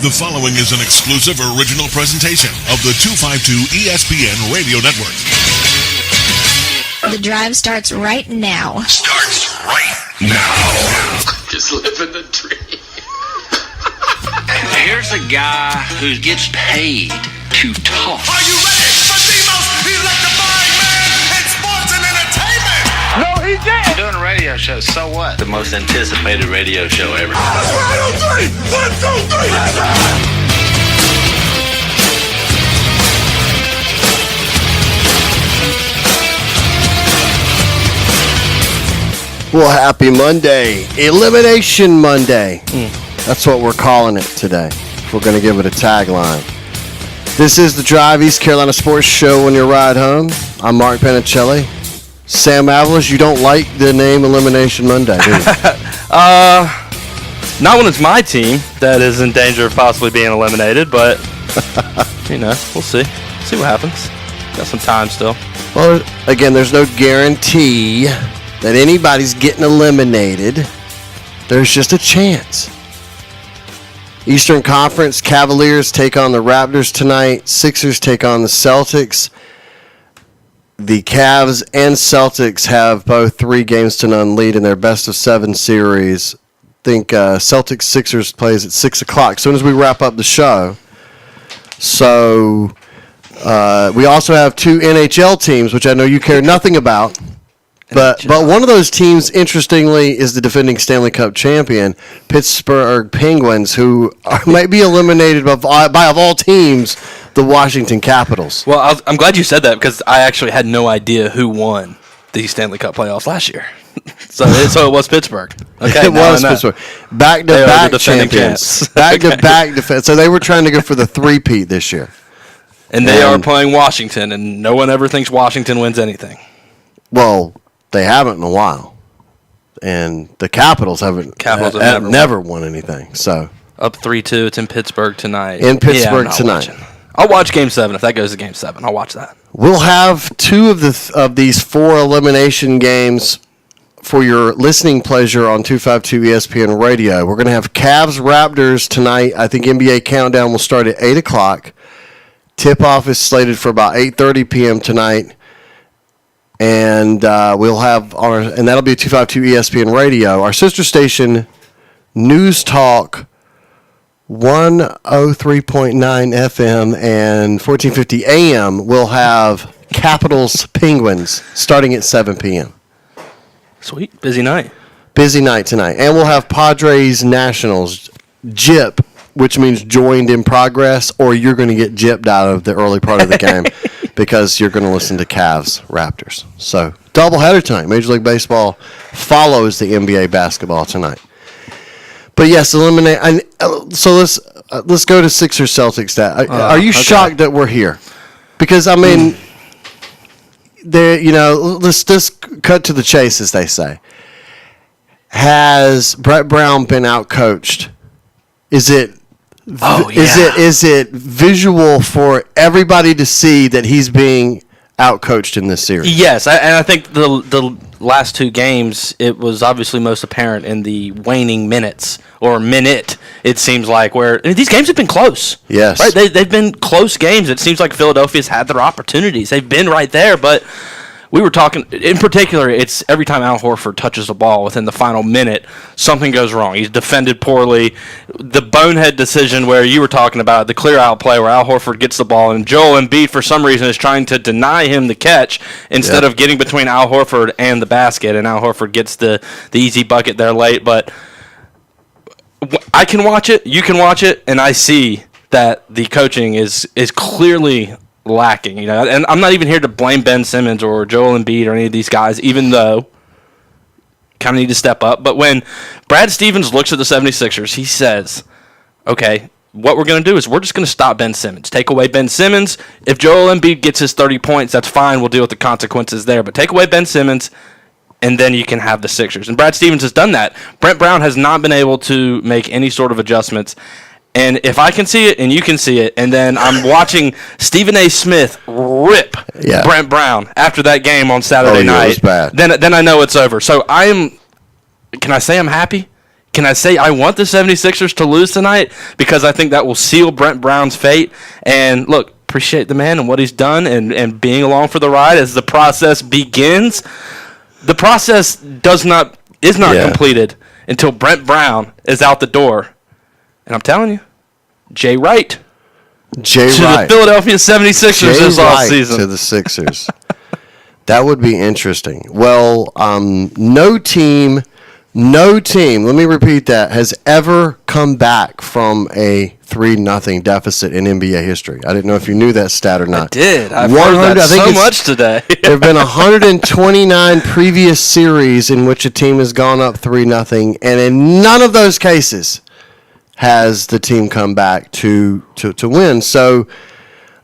The following is an exclusive original presentation of the 252 ESPN Radio Network. The drive starts right now. Starts right now. Just living the dream. Here's a guy who gets paid to talk. Are you ready for the most electrifying man in sports and entertainment? No, he didn't. I'm doing a radio show, so what? The most anticipated radio show ever. That's right on three. 1, 2, 3. That's right. Well, happy Monday. Elimination Monday. That's what we're calling it today. We're going to give it a tagline. This is the Drive East Carolina Sports Show on your ride home. I'm Mark Panicelli. Sam Avalos, you don't like the name Elimination Monday, do you? Not when it's my team that is in danger of possibly being eliminated, but, we'll see. See what happens. Got some time still. Well, again, there's no guarantee that anybody's getting eliminated. There's just a chance. Eastern Conference, Cavaliers take on the Raptors tonight. Sixers take on the Celtics. The Cavs and Celtics have both 3-0 lead in their best-of-7 series. I think Celtics-Sixers plays at 6 o'clock, as soon as we wrap up the show. So we also have 2 NHL teams, which I know you care nothing about. But one of those teams, interestingly, is the defending Stanley Cup champion, Pittsburgh Penguins, who might be eliminated by, of all teams, the Washington Capitals. Well, I'm glad you said that because I actually had no idea who won the Stanley Cup playoffs last year. so it was Pittsburgh. Okay, it was Pittsburgh. Back-to-back champions. Back-to-back defense. So they were trying to go for the three-peat this year. And they are playing Washington, and no one ever thinks Washington wins anything. Well, they haven't in a while, and the Capitals have never won anything. So up 3-2. It's in Pittsburgh tonight. Tonight. I'll watch Game 7 if that goes to Game 7. I'll watch that. We'll have 2 of these 4 elimination games for your listening pleasure on 252 ESPN Radio. We're going to have Cavs Raptors tonight. I think NBA Countdown will start at 8 o'clock. Tip-off is slated for about 8:30 p.m. tonight. And we'll have and that'll be 252 ESPN Radio. Our sister station, News Talk 103.9 FM and 1450 AM will have Capitals Penguins starting at 7 p.m. Sweet. Busy night. Busy night tonight. And we'll have Padres Nationals, JIP, which means joined in progress, or you're going to get gypped out of the early part of the game because you're going to listen to Cavs Raptors. So, doubleheader tonight. Major League Baseball follows the NBA basketball tonight. But yes, eliminate. So let's go to Sixers Celtics. Are you shocked that we're here? Because I mean, let's just cut to the chase, as they say. Has Brett Brown been outcoached? Is it visual for everybody to see that he's being outcoached in this series? Yes, and I think the last 2 games, it was obviously most apparent in the waning minutes, or minute, it seems like, where these games have been close. Yes. Right? They've been close games. It seems like Philadelphia's had their opportunities. They've been right there, but we were talking, in particular, it's every time Al Horford touches the ball within the final minute, something goes wrong. He's defended poorly. The bonehead decision where you were talking about, the clear-out play where Al Horford gets the ball, and Joel Embiid, for some reason, is trying to deny him the catch instead of getting between Al Horford and the basket, and Al Horford gets the easy bucket there late. But I can watch it, you can watch it, and I see that the coaching is clearly lacking, and I'm not even here to blame Ben Simmons or Joel Embiid or any of these guys, even though kind of need to step up. But when Brad Stevens looks at the 76ers, he says, okay, what we're going to do is we're just going to stop Ben Simmons. Take away Ben Simmons. If Joel Embiid gets his 30 points, that's fine. We'll deal with the consequences there. But take away Ben Simmons, and then you can have the Sixers. And Brad Stevens has done that. Brent Brown has not been able to make any sort of adjustments. And if I can see it and you can see it, and then I'm watching Stephen A. Smith rip Brent Brown after that game on Saturday night, then I know it's over. So can I say I'm happy? Can I say I want the 76ers to lose tonight? Because I think that will seal Brent Brown's fate. And look, appreciate the man and what he's done and being along for the ride as the process begins. The process is not completed until Brent Brown is out the door. And I'm telling you, Jay Wright to the Philadelphia 76ers this offseason. To the Sixers. That would be interesting. Well, no team, let me repeat that, has ever come back from a 3-0 deficit in NBA history. I didn't know if you knew that stat or not. I did. I've heard that so much today. There have been 129 previous series in which a team has gone up 3-0, and in none of those cases has the team come back to win. So,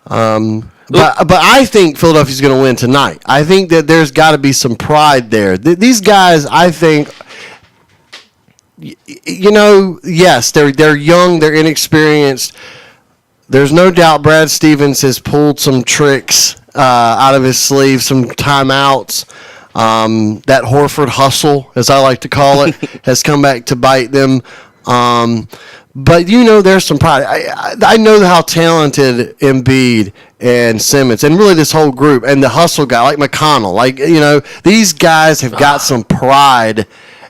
but I think Philadelphia's going to win tonight. I think that there's got to be some pride there. These guys, I think, yes, they're young, they're inexperienced. There's no doubt Brad Stevens has pulled some tricks out of his sleeve, some timeouts. That Horford hustle, as I like to call it, has come back to bite them. But there's some pride. I know how talented Embiid and Simmons and really this whole group and the hustle guy like McConnell, these guys have got some pride,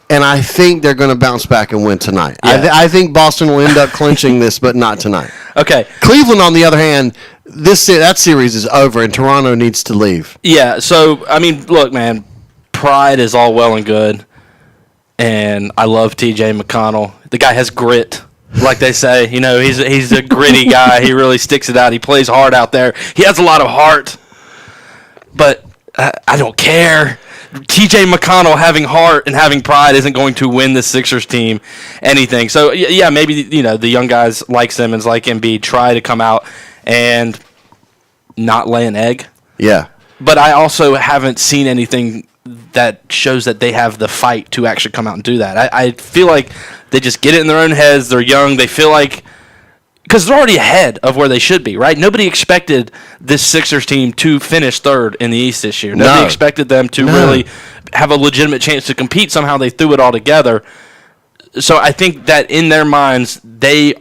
and I think they're going to bounce back and win tonight. Yeah. I think Boston will end up clinching this, but not tonight. Okay. Cleveland, on the other hand, that series is over, and Toronto needs to leave. Yeah. So look, man, pride is all well and good, and I love T.J. McConnell. The guy has grit. Like they say, he's a gritty guy. He really sticks it out. He plays hard out there. He has a lot of heart. But I don't care. T.J. McConnell having heart and having pride isn't going to win the Sixers team anything. So, yeah, maybe, the young guys like Simmons, like Embiid, try to come out and not lay an egg. Yeah. But I also haven't seen anything that shows that they have the fight to actually come out and do that. I feel like they just get it in their own heads. They're young. They feel like – because they're already ahead of where they should be, right? Nobody expected this Sixers team to finish third in the East this year. Nobody expected them to really have a legitimate chance to compete. Somehow they threw it all together. So I think that in their minds they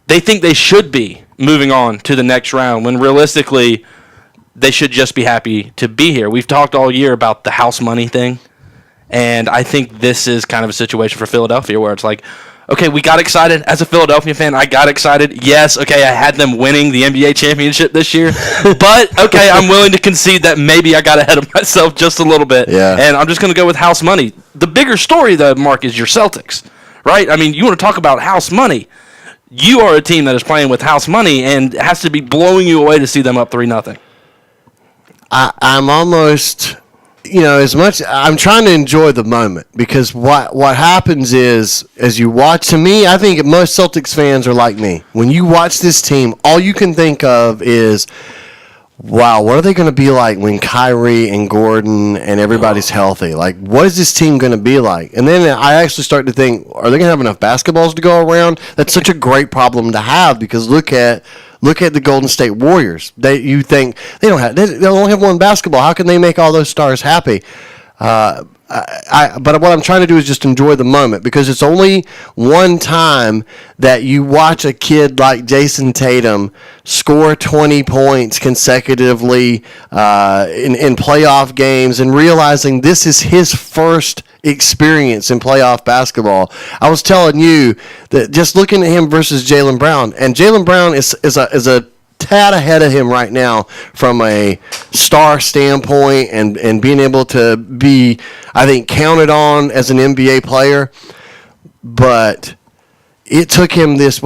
think they should be moving on to the next round when realistically – they should just be happy to be here. We've talked all year about the house money thing, and I think this is kind of a situation for Philadelphia where it's like, okay, we got excited. As a Philadelphia fan, I got excited. Yes, okay, I had them winning the NBA championship this year, but, okay, I'm willing to concede that maybe I got ahead of myself just a little bit, and I'm just going to go with house money. The bigger story, though, Mark, is your Celtics, right? You want to talk about house money. You are a team that is playing with house money, and it has to be blowing you away to see them up 3-0. I'm almost, as much, I'm trying to enjoy the moment because what happens is, as you watch, to me, I think most Celtics fans are like me. When you watch this team, all you can think of is, wow, what are they going to be like when Kyrie and Gordon and everybody's healthy? Like, what is this team going to be like? And then I actually start to think, are they going to have enough basketballs to go around? That's such a great problem to have because look at the Golden State Warriors. You think they only have one basketball. How can they make all those stars happy? But what I'm trying to do is just enjoy the moment because it's only one time that you watch a kid like Jason Tatum score 20 points consecutively in playoff games and realizing this is his first experience in playoff basketball. I was telling you that just looking at him versus Jaylen Brown, and Jaylen Brown is a tad ahead of him right now from a star standpoint and being able to be, I think, counted on as an NBA player. But it took him his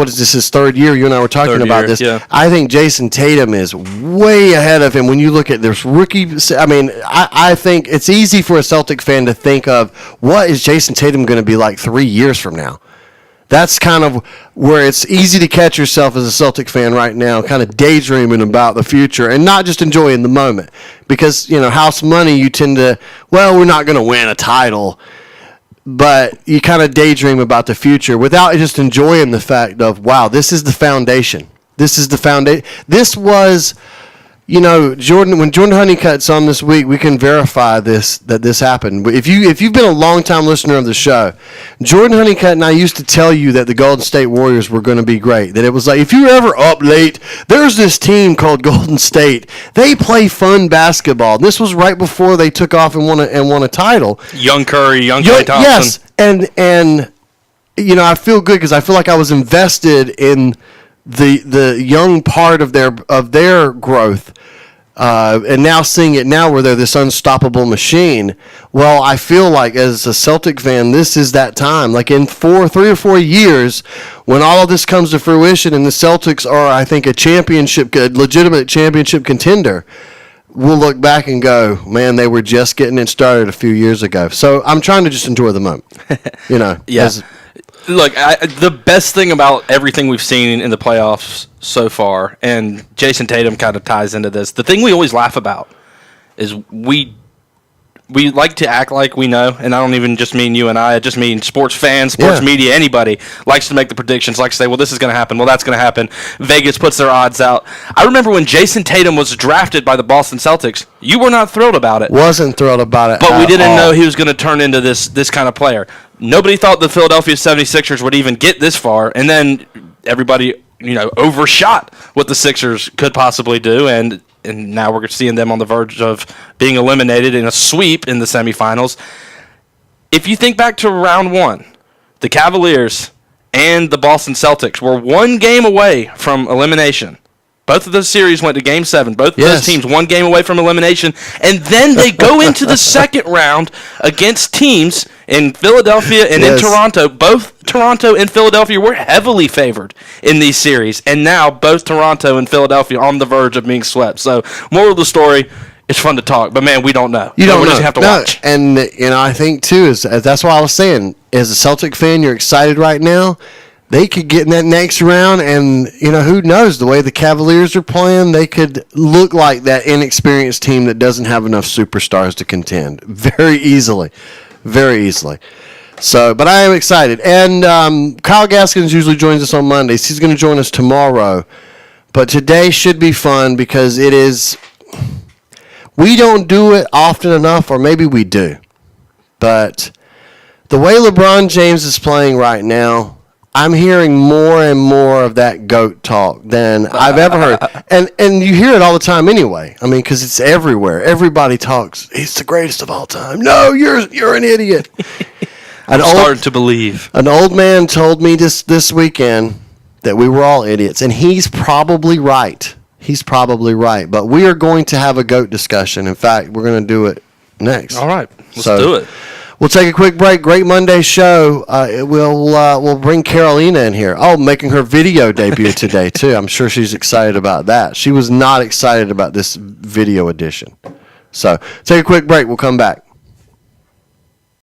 third year. You and I were talking about this. Yeah. I think Jason Tatum is way ahead of him when you look at this rookie. I think it's easy for a Celtic fan to think of what is Jason Tatum going to be like 3 years from now. That's kind of where it's easy to catch yourself as a Celtic fan right now, kind of daydreaming about the future and not just enjoying the moment. Because, house money, you tend to, we're not going to win a title. But you kind of daydream about the future without just enjoying the fact of, wow, this is the foundation. This is the foundation. This was when Jordan Honeycutt's on this week, we can verify that this happened. If you've been a long-time listener of the show, Jordan Honeycutt and I used to tell you that the Golden State Warriors were going to be great. That it was like, if you were ever up late, there's this team called Golden State. They play fun basketball. This was right before they took off and won a title. Young Curry, young Klay Thompson. Yes, and I feel good because I feel like I was invested in the young part of their growth, and now seeing it now where they're this unstoppable machine. Well, I feel like as a Celtic fan, this is that time. Like in 3 or 4 years, when all of this comes to fruition, and the Celtics are, I think, a legitimate championship contender, we'll look back and go, man, they were just getting it started a few years ago. So I'm trying to just enjoy the moment. Yeah. Look, the best thing about everything we've seen in the playoffs so far, and Jason Tatum kind of ties into this, the thing we always laugh about is we like to act like we know, and I don't even just mean you and I just mean sports fans, sports media, anybody likes to make the predictions, likes to say, well, this is going to happen, well, that's going to happen. Vegas puts their odds out. I remember when Jason Tatum was drafted by the Boston Celtics, you were not thrilled about it. Wasn't thrilled about it But we didn't all. know he was going to turn into this kind of player. Nobody thought the Philadelphia 76ers would even get this far, and then everybody, overshot what the Sixers could possibly do, and now we're seeing them on the verge of being eliminated in a sweep in the semifinals. If you think back to round one, the Cavaliers and the Boston Celtics were 1 game away from elimination. Both of those series went to Game 7. Both of those teams 1 game away from elimination. And then they go into the second round against teams in Philadelphia and in Toronto. Both Toronto and Philadelphia were heavily favored in these series. And now both Toronto and Philadelphia on the verge of being swept. So, moral of the story, it's fun to talk. But, man, we don't know. You don't know. We just have to watch. And, I think, too, that's why I was saying, as a Celtic fan, you're excited right now. They could get in that next round, and, who knows, the way the Cavaliers are playing, they could look like that inexperienced team that doesn't have enough superstars to contend very easily. Very easily. So, but I am excited. And Kyle Gaskins usually joins us on Mondays. He's going to join us tomorrow. But today should be fun because it is, we don't do it often enough, or maybe we do. But the way LeBron James is playing right now, I'm hearing more and more of that GOAT talk than I've ever heard. And you hear it all the time anyway. I mean, because it's everywhere. Everybody talks, he's the greatest of all time. No, you're an idiot. I'm starting to believe. An old man told me this weekend that we were all idiots, and he's probably right. He's probably right. But we are going to have a GOAT discussion. In fact, we're going to do it next. All right. Let's do it. We'll take a quick break. Great Monday show. We'll bring Carolina in here. Oh, making her video debut today, too. I'm sure she's excited about that. She was not excited about this video edition. So, take a quick break. We'll come back.